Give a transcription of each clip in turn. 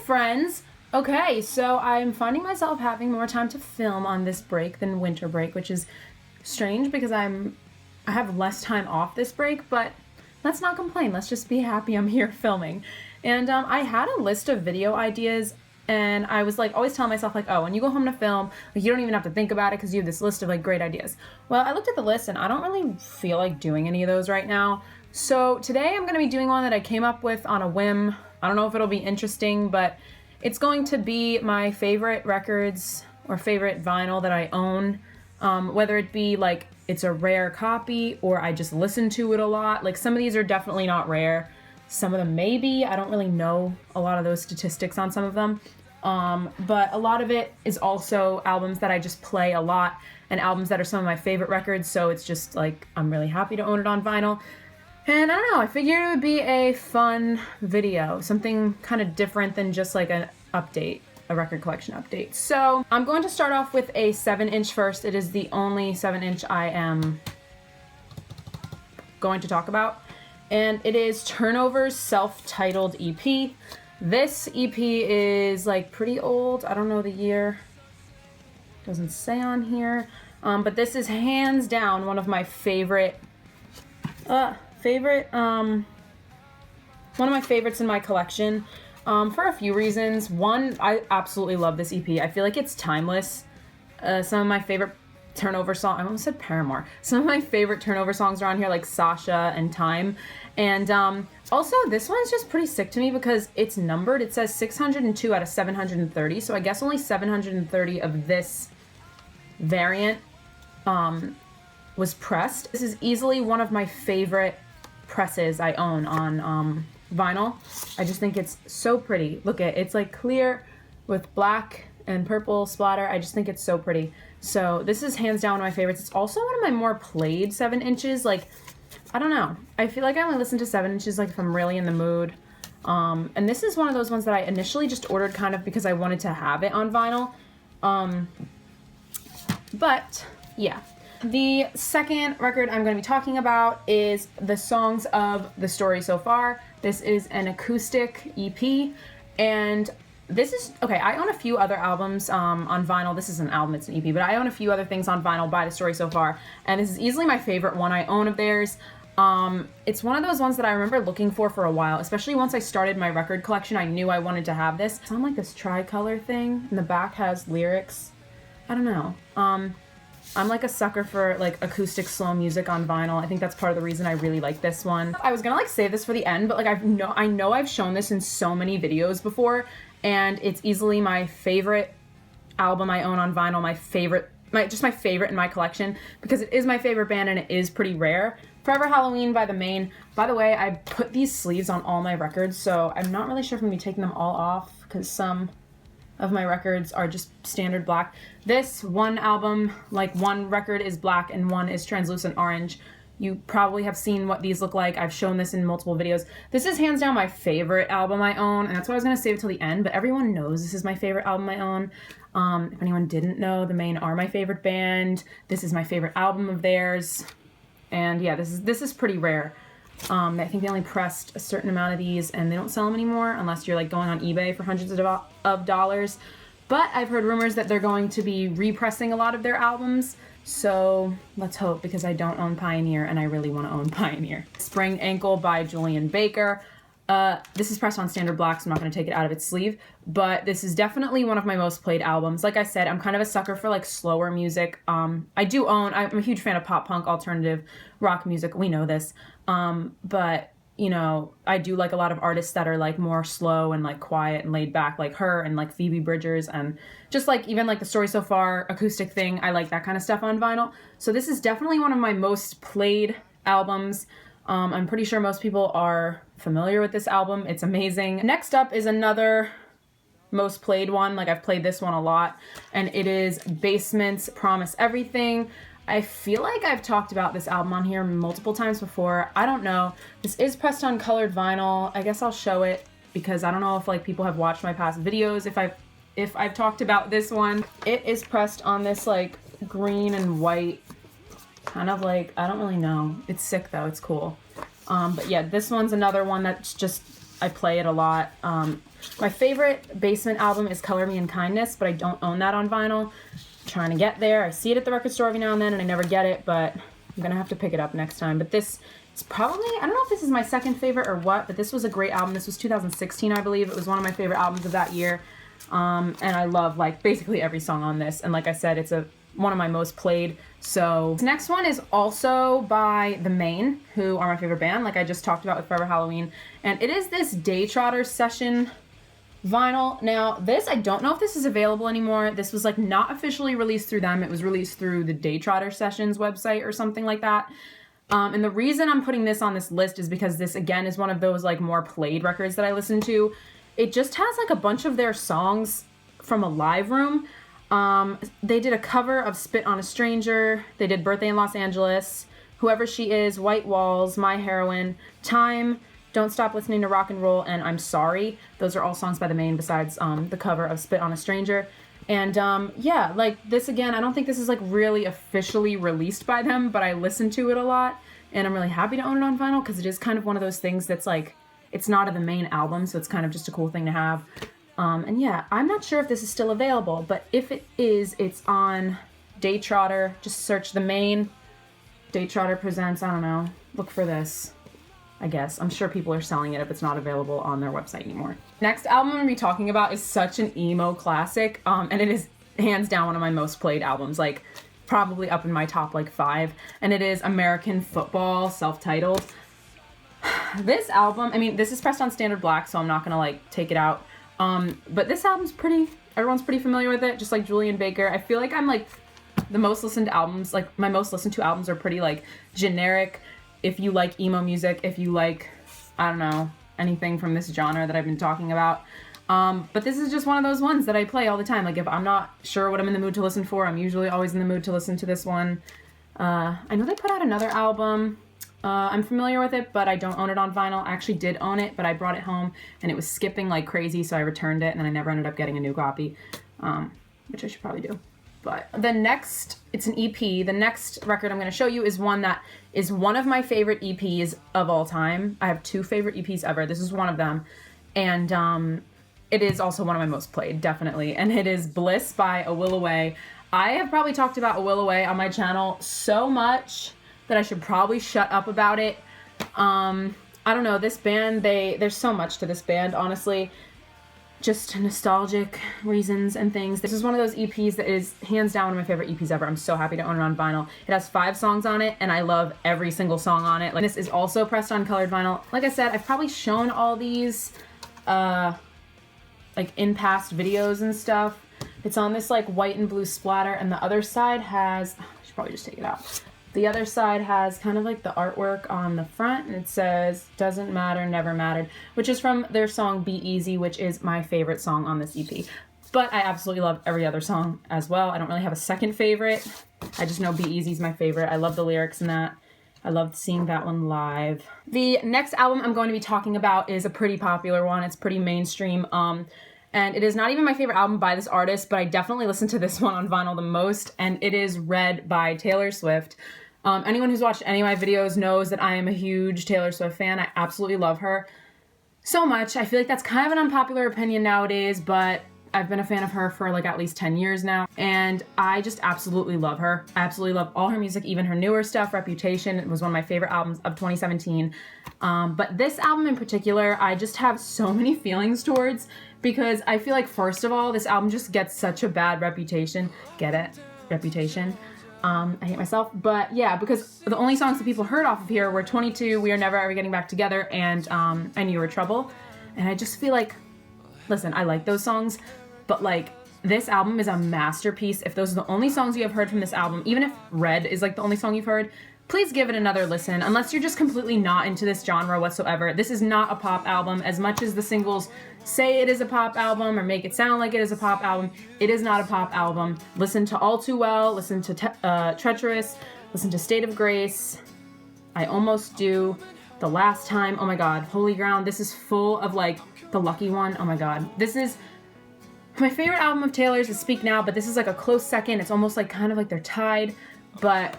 friends. Okay, so I'm finding myself having more time to film on this break than winter break, which is strange because I have less time off this break, but let's not complain. Let's just be happy I'm here filming. And I had a list of video ideas, and I was like always telling myself like, oh, when you go home to film, like you don't even have to think about it because you have this list of like great ideas. Well, I looked at the list and I don't really feel like doing any of those right now. So today I'm going to be doing one that I came up with on a whim. I don't know if it'll be interesting, but it's going to be my favorite records or favorite vinyl that I own, whether it be like it's a rare copy or I just listen to it a lot. Like some of these are definitely not rare. Some of them may be. I don't really know a lot of those statistics on some of them. But a lot of it is also albums that I just play a lot and albums that are some of my favorite records. So it's just like, I'm really happy to own it on vinyl. And I don't know, I figured it would be a fun video, something kind of different than just like an update, a record collection update. So I'm going to start off with a 7-inch first. It is the only 7-inch I am going to talk about. And it is Turnover's self-titled EP. This EP is like pretty old. I don't know the year. Doesn't say on here. But this is hands down one of my favorite one of my favorites in my collection, for a few reasons. One, I absolutely love this EP. I feel like it's timeless. Some of my favorite Turnover songs, I almost said Paramore. Some of my favorite Turnover songs are on here, like Sasha and Time. And also, this one's just pretty sick to me because it's numbered. It says 602 out of 730, so I guess only 730 of this variant was pressed. This is easily one of my favorite presses I own on vinyl. I just think it's so pretty. Look at it. It's like clear with black and purple splatter. I just think it's so pretty. So this is hands down one of my favorites. It's also one of my more played 7 inches. Like, I don't know. I feel like I only listen to 7 inches like if I'm really in the mood. And this is one of those ones that I initially just ordered kind of because I wanted to have it on vinyl. But yeah. The second record I'm going to be talking about is The Songs of the Story So Far. This is an acoustic EP, and this is, okay, I own a few other albums on vinyl. This is an album, it's an EP, but I own a few other things on vinyl by The Story So Far, and this is easily my favorite one I own of theirs. It's one of those ones that I remember looking for a while, especially once I started my record collection. I knew I wanted to have this. It's on like this tricolor thing, and the back has lyrics. I don't know. I'm like a sucker for like acoustic slow music on vinyl. I think that's part of the reason I really like this one. I was gonna like save this for the end, but like I know I've shown this in so many videos before, and it's easily my favorite album I own on vinyl, my favorite in my collection, because it is my favorite band and it is pretty rare. Forever Halloween by the Maine. By the way, I put these sleeves on all my records, so I'm not really sure if I'm gonna be taking them all off because some of my records are just standard black. This one album, like one record is black and one is translucent orange. You probably have seen what these look like. I've shown this in multiple videos. This is hands down my favorite album I own, and that's why I was gonna save it till the end, but everyone knows this is my favorite album I own. If anyone didn't know, the Maine are my favorite band. This is my favorite album of theirs. And yeah, this is pretty rare. I think they only pressed a certain amount of these and they don't sell them anymore unless you're like going on eBay for hundreds of dollars. But I've heard rumors that they're going to be repressing a lot of their albums. So let's hope, because I don't own Pioneer and I really want to own Pioneer. Spring Ankle by Julian Baker. This is pressed on standard black, so I'm not going to take it out of its sleeve. But this is definitely one of my most played albums. Like I said, I'm kind of a sucker for like slower music. I'm a huge fan of pop punk, alternative rock music. We know this. But you know, I do like a lot of artists that are like more slow and like quiet and laid back, like her and like Phoebe Bridgers, and just like even like The Story So Far acoustic thing. I like that kind of stuff on vinyl. So this is definitely one of my most played albums. I'm pretty sure most people are familiar with this album. It's amazing. Next up is another most played one. Like I've played this one a lot, and it is Basement's Promise Everything. I feel like I've talked about this album on here multiple times before. I don't know. This is pressed on colored vinyl. I guess I'll show it because I don't know if like people have watched my past videos if I've talked about this one. It is pressed on this like green and white kind of like, I don't really know. It's sick though. It's cool. But yeah, this one's another one that's just I play it a lot. My favorite Basement album is Color Me in Kindness, but I don't own that on vinyl. I'm trying to get there. I see it at the record store every now and then, and I never get it, but I'm gonna have to pick it up next time. But this is probably, I don't know if this is my second favorite or what, but this was a great album. This was 2016, I believe. It was one of my favorite albums of that year. And I love like basically every song on this. And like I said, it's one of my most played. So this next one is also by the Maine, who are my favorite band, like I just talked about with Forever Halloween. And it is this Day Trotter session vinyl. Now this, I don't know if this is available anymore. This was like not officially released through them. It was released through the Day Trotter Sessions website or something like that. And the reason I'm putting this on this list is because this again is one of those like more played records that I listen to. It just has like a bunch of their songs from a live room. They did a cover of Spit on a Stranger. They did Birthday in Los Angeles, Whoever She Is, White Walls, My Heroine, Time, Don't Stop Listening to Rock and Roll, and I'm Sorry. Those are all songs by the Maine besides the cover of Spit on a Stranger. And yeah, like this again, I don't think this is like really officially released by them, but I listen to it a lot, and I'm really happy to own it on vinyl because it is kind of one of those things that's like, it's not the Maine album, so it's kind of just a cool thing to have. And yeah, I'm not sure if this is still available, but if it is, it's on Day Trotter. Just search the Maine. Day Trotter Presents, I don't know. Look for this, I guess. I'm sure people are selling it if it's not available on their website anymore. Next album I'm going to be talking about is such an emo classic, and it is hands down one of my most played albums, like probably up in my top like 5, and it is American Football, self-titled. This album, I mean, this is pressed on standard black, so I'm not going to like take it out. But this album's everyone's pretty familiar with it, just like Julian Baker. I feel like I'm like the most listened to albums, like my most listened to albums are pretty like generic. If you like emo music, if you like, I don't know, anything from this genre that I've been talking about. But this is just one of those ones that I play all the time. Like if I'm not sure what I'm in the mood to listen for, I'm usually always in the mood to listen to this one. I know they put out another album. I'm familiar with it, but I don't own it on vinyl. I actually did own it, but I brought it home and it was skipping like crazy, so I returned it and then I never ended up getting a new copy, which I should probably do. But it's an EP. The next record I'm going to show you is one that is one of my favorite EPs of all time. I have 2 favorite EPs ever. This is one of them. And it is also one of my most played, definitely. And it is Bliss by A Will Away. I have probably talked about A Will Away on my channel so much that I should probably shut up about it. I don't know, this band, there's so much to this band, honestly. Just nostalgic reasons and things. This is one of those EPs that is hands down one of my favorite EPs ever. I'm so happy to own it on vinyl. It has 5 songs on it, and I love every single song on it. Like, this is also pressed on colored vinyl. Like I said, I've probably shown all these like in past videos and stuff. It's on this like white and blue splatter, and the other side has, I should probably just take it out. The other side has kind of like the artwork on the front, and it says, Doesn't Matter, Never Mattered, which is from their song Be Easy, which is my favorite song on this EP. But I absolutely love every other song as well. I don't really have a second favorite. I just know Be Easy is my favorite. I love the lyrics in that. I loved seeing that one live. The next album I'm going to be talking about is a pretty popular one. It's pretty mainstream. And it is not even my favorite album by this artist, but I definitely listen to this one on vinyl the most, and it is Red by Taylor Swift. Anyone who's watched any of my videos knows that I am a huge Taylor Swift fan. I absolutely love her so much. I feel like that's kind of an unpopular opinion nowadays, but I've been a fan of her for like at least 10 years now, and I just absolutely love her. I absolutely love all her music, even her newer stuff. Reputation, it was one of my favorite albums of 2017. But this album in particular, I just have so many feelings towards, because I feel like, first of all, this album just gets such a bad reputation. Get it? Reputation. I hate myself. But yeah, because the only songs that people heard off of here were 22, We Are Never Ever Getting Back Together, and I Knew You Were Trouble. And I just feel like, listen, I like those songs, but like, this album is a masterpiece. If those are the only songs you have heard from this album, even if Red is like the only song you've heard, please give it another listen. Unless you're just completely not into this genre whatsoever. This is not a pop album. As much as the singles say it is a pop album or make it sound like it is a pop album, it is not a pop album. Listen to All Too Well, listen to Treacherous, listen to State of Grace, I Almost Do, The Last Time, oh my god, Holy Ground. This is full of like The Lucky One, oh my god. This is my favorite album of Taylor's is Speak Now, but this is like a close second. It's almost like kind of like they're tied, but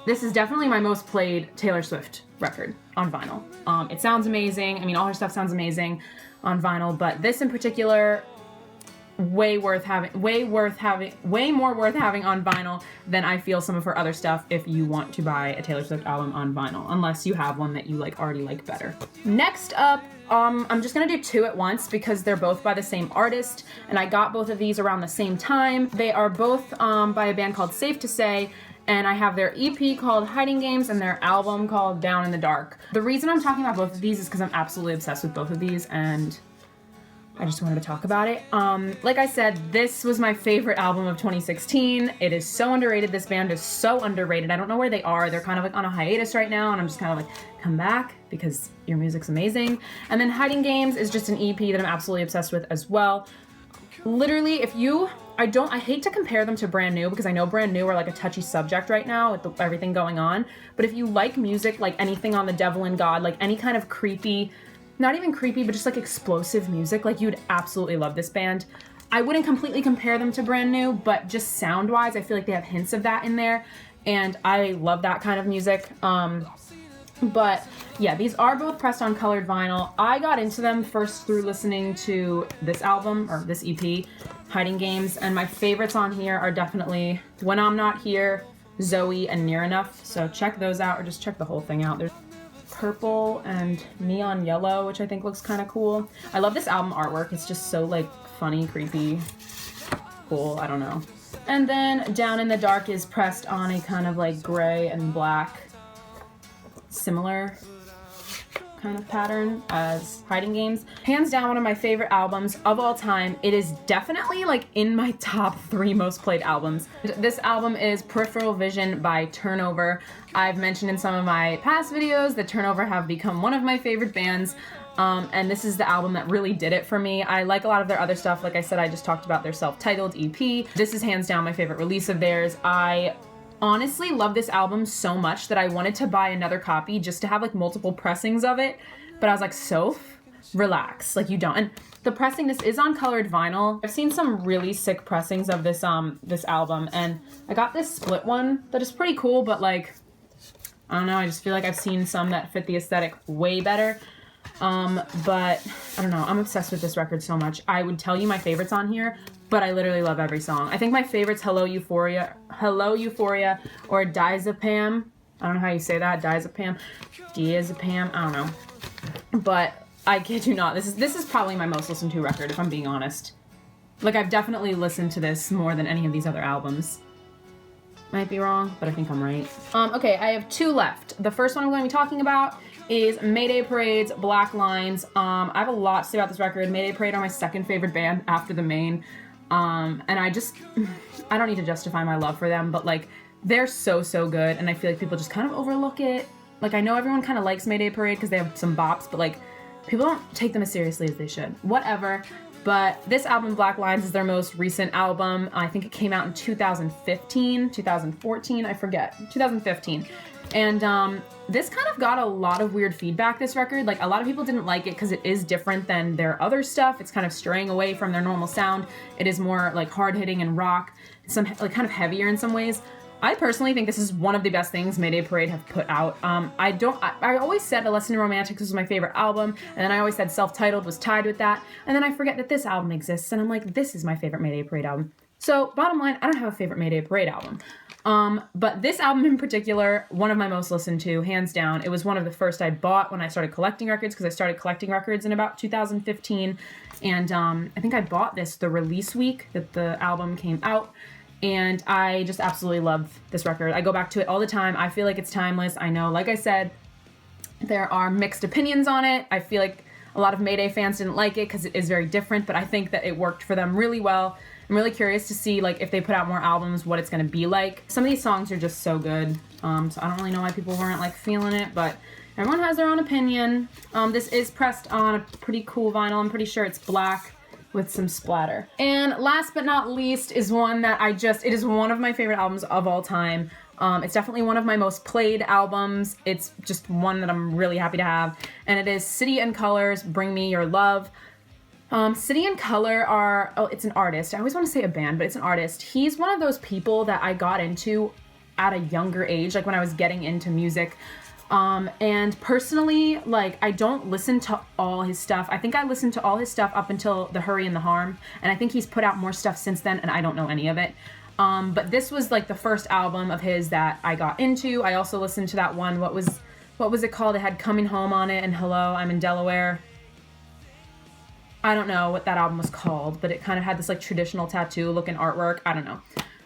this is definitely my most played Taylor Swift record on vinyl. It sounds amazing. I mean, all her stuff sounds amazing on vinyl, but this in particular, way more worth having on vinyl than I feel some of her other stuff if you want to buy a Taylor Swift album on vinyl, unless you have one that you like already like better. Next up, I'm just gonna do two at once because they're both by the same artist, and I got both of these around the same time. They are both by a band called Safe to Say, and I have their EP called Hiding Games and their album called Down in the Dark. The reason I'm talking about both of these is because I'm absolutely obsessed with both of these, and I just wanted to talk about it. Like I said, this was my favorite album of 2016. It is so underrated. This band is so underrated. I don't know where they are. They're kind of like on a hiatus right now, and I'm just kind of like, come back because your music's amazing. And then Hiding Games is just an EP that I'm absolutely obsessed with as well. Literally, I hate to compare them to Brand New because I know Brand New are like a touchy subject right now with everything going on. But if you like music, like anything on the Devil and God, like any kind of creepy, not even creepy, but just like explosive music, like you'd absolutely love this band. I wouldn't completely compare them to Brand New, but just sound-wise, I feel like they have hints of that in there, and I love that kind of music. But yeah, these are both pressed on colored vinyl. I got into them first through listening to this album, or this EP, Hiding Games, and my favorites on here are definitely When I'm Not Here, Zoe, and Near Enough, so check those out, or just check the whole thing out. There's purple and neon yellow, which I think looks kind of cool. I love this album artwork. It's just so like funny, creepy, cool. I don't know. And then Down in the Dark is pressed on a kind of like gray and black, similar kind of pattern as Hiding Games. Hands down, one of my favorite albums of all time. It is definitely like in my top 3 most played albums. This album is Peripheral Vision by Turnover. I've mentioned in some of my past videos that Turnover have become one of my favorite bands, and this is the album that really did it for me. I like a lot of their other stuff. Like I said, I just talked about their self-titled EP. This is hands down my favorite release of theirs. I honestly love this album so much that I wanted to buy another copy just to have like multiple pressings of it, but I was like, Soph, relax, like you don't. And the pressing, this is on colored vinyl. I've seen some really sick pressings of this this album, and I got this split one that is pretty cool, but like, I don't know, I just feel like I've seen some that fit the aesthetic way better. But I don't know, I'm obsessed with this record so much. I would tell you my favorites on here, but I literally love every song. I think my favorite's Hello Euphoria, or Diazepam. I don't know how you say that, Diazepam, I don't know. But I kid you not, this is probably my most listened to record, if I'm being honest. Like, I've definitely listened to this more than any of these other albums. Might be wrong, but I think I'm right. Okay, I have 2 left. The first one I'm going to be talking about is Mayday Parade's Black Lines. I have a lot to say about this record. Mayday Parade are my second favorite band after the Maine. And I don't need to justify my love for them, but like, they're so good, and I feel like people just kind of overlook it. Like, I know everyone kind of likes Mayday Parade because they have some bops, but like, people don't take them as seriously as they should. Whatever. But this album, Black Lines, is their most recent album. I think it came out in 2014, I forget. 2015. And this kind of got a lot of weird feedback, this record. Like, a lot of people didn't like it because it is different than their other stuff. It's kind of straying away from their normal sound. It is more like hard-hitting and rock, some like kind of heavier in some ways. I personally think this is one of the best things Mayday Parade have put out. I always said A Lesson in Romantics was my favorite album, and then I always said Self-Titled was tied with that, and then I forget that this album exists, and I'm like, this is my favorite Mayday Parade album. So, bottom line, I don't have a favorite Mayday Parade album. But this album in particular, one of my most listened to, hands down. It was one of the first I bought when I started collecting records, because I started collecting records in about 2015, and I think I bought this the release week that the album came out. And I just absolutely love this record. I go back to it all the time. I feel like it's timeless. I know, like I said, there are mixed opinions on it. I feel like a lot of Mayday fans didn't like it because it is very different, but I think that it worked for them really well. I'm really curious to see, like, if they put out more albums, what it's going to be like. Some of these songs are just so good, so I don't really know why people weren't, like, feeling it, but everyone has their own opinion. This is pressed on a pretty cool vinyl. I'm pretty sure it's black with some splatter. And last but not least is one that it is one of my favorite albums of all time. It's definitely one of my most played albums. It's just one that I'm really happy to have. And it is City and Color's Bring Me Your Love. City and Color it's an artist. I always want to say a band, but it's an artist. He's one of those people that I got into at a younger age, like when I was getting into music. And personally, like, I don't listen to all his stuff. I think I listened to all his stuff up until The Hurry and the Harm, and I think he's put out more stuff since then, and I don't know any of it. But this was like the first album of his that I got into. I also listened to that one, what was it called? It had Coming Home on it and Hello, I'm in Delaware. I don't know what that album was called, but it kind of had this like traditional tattoo looking artwork. I don't know.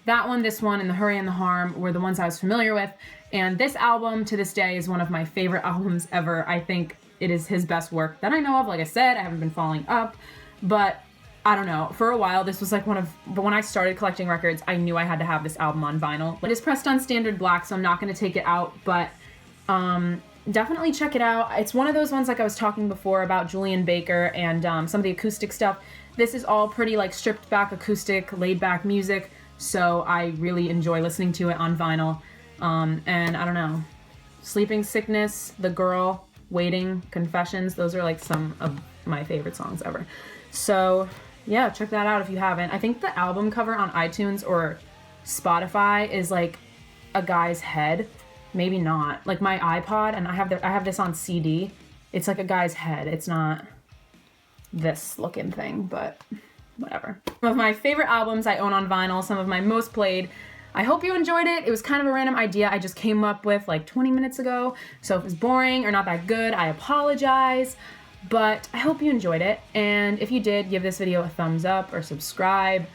That one, this one, and The Hurry and the Harm were the ones I was familiar with. And this album, to this day, is one of my favorite albums ever. I think it is his best work that I know of. Like I said, I haven't been following up, but I don't know. For a while, this was like but when I started collecting records, I knew I had to have this album on vinyl. It is pressed on standard black, so I'm not going to take it out, but definitely check it out. It's one of those ones, like I was talking before about Julian Baker and some of the acoustic stuff. This is all pretty like stripped back acoustic, laid back music. So I really enjoy listening to it on vinyl. And I don't know, Sleeping Sickness, The Girl, Waiting, Confessions, those are like some of my favorite songs ever. So yeah, check that out if you haven't. I think the album cover on iTunes or Spotify is like a guy's head. Maybe not. Like my iPod, and I have this on CD. It's like a guy's head. It's not this looking thing, but whatever. Some of my favorite albums I own on vinyl, some of my most played. I hope you enjoyed it. It was kind of a random idea I just came up with like 20 minutes ago. So if it's boring or not that good, I apologize. But I hope you enjoyed it. And if you did, give this video a thumbs up or subscribe.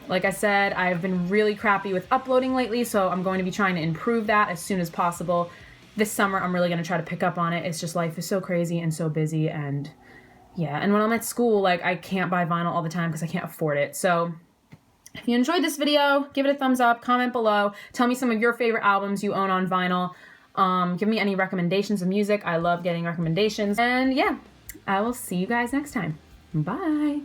Like I said, I've been really crappy with uploading lately, so I'm going to be trying to improve that as soon as possible. This summer, I'm really going to try to pick up on it. It's just life is so crazy and so busy, and yeah, and when I'm at school, like, I can't buy vinyl all the time because I can't afford it. So if you enjoyed this video, give it a thumbs up, comment below, tell me some of your favorite albums you own on vinyl. Give me any recommendations of music. I love getting recommendations. And yeah, I will see you guys next time. Bye.